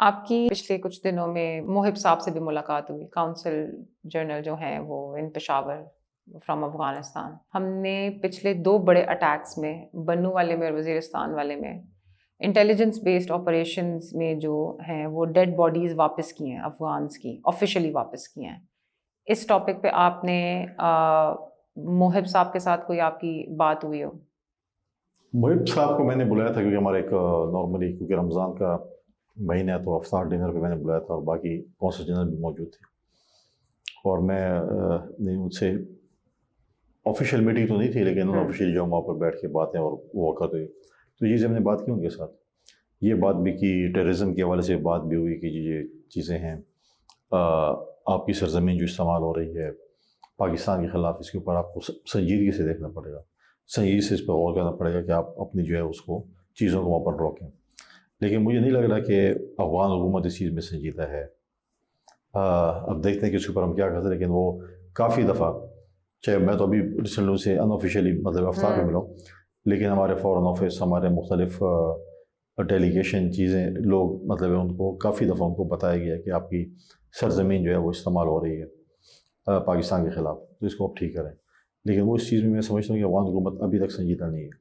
آپ کی پچھلے کچھ دنوں میں محب صاحب سے بھی ملاقات ہوئی، کونسل جنرل جو ہیں وہ ان پشاور فرام افغانستان. ہم نے پچھلے 2 بڑے اٹیکس میں، بنو والے میں اور وزیرستان والے میں، انٹیلیجنس بیسڈ آپریشنز میں جو ہیں وہ ڈیڈ باڈیز واپس کی ہیں، افغانس کی آفیشلی واپس کی ہیں. اس ٹاپک پہ آپ نے محب صاحب کے ساتھ کوئی آپ کی بات ہوئی ہو؟ محب صاحب کو میں نے بلایا تھا کیونکہ ہمارا ایک نارملی کیونکہ رمضان کا مہینہ ہے تو افطار ڈنر پہ میں نے بلایا تھا اور باقی کونسل جنرل بھی موجود تھے. اور میں نے ان سے آفیشیل میٹنگ تو نہیں تھی لیکن انہوں نے آفیشیلی جو وہاں پر بیٹھ کے باتیں اور وہ وقت ہوئی تو یہ ہم نے بات کی ان کے ساتھ. یہ بات بھی کی، ٹیررزم کے حوالے سے بات بھی ہوئی کہ یہ چیزیں ہیں، آپ کی سرزمین جو استعمال ہو رہی ہے پاکستان کے خلاف، اس کے اوپر آپ کو سنجیدگی سے دیکھنا پڑے گا، سنجیدگی سے اس پہ غور کرنا پڑے گا کہ آپ اپنی جو ہے اس کو چیزوں کو وہاں پر روکیں. لیکن مجھے نہیں لگ رہا کہ افغان حکومت اس چیز میں سنجیدہ ہے. اب دیکھتے ہیں کہ اس کے اوپر ہم کیا کرتے ہیں. لیکن وہ کافی دفعہ، چاہے میں تو ابھی ریسنٹلی سے ان آفیشیلی مطلب افطار پہ ملا ہوں، لیکن ہمارے فورن آفس، ہمارے مختلف ڈیلیگیشن چیزیں، لوگ مطلب ان کو کافی دفعہ ان کو بتایا گیا کہ آپ کی سرزمین جو ہے وہ استعمال ہو رہی ہے پاکستان کے خلاف، تو اس کو آپ ٹھیک کریں. لیکن وہ اس چیز میں سمجھتا ہوں کہ افغان حکومت ابھی تک سنجیدہ نہیں ہے.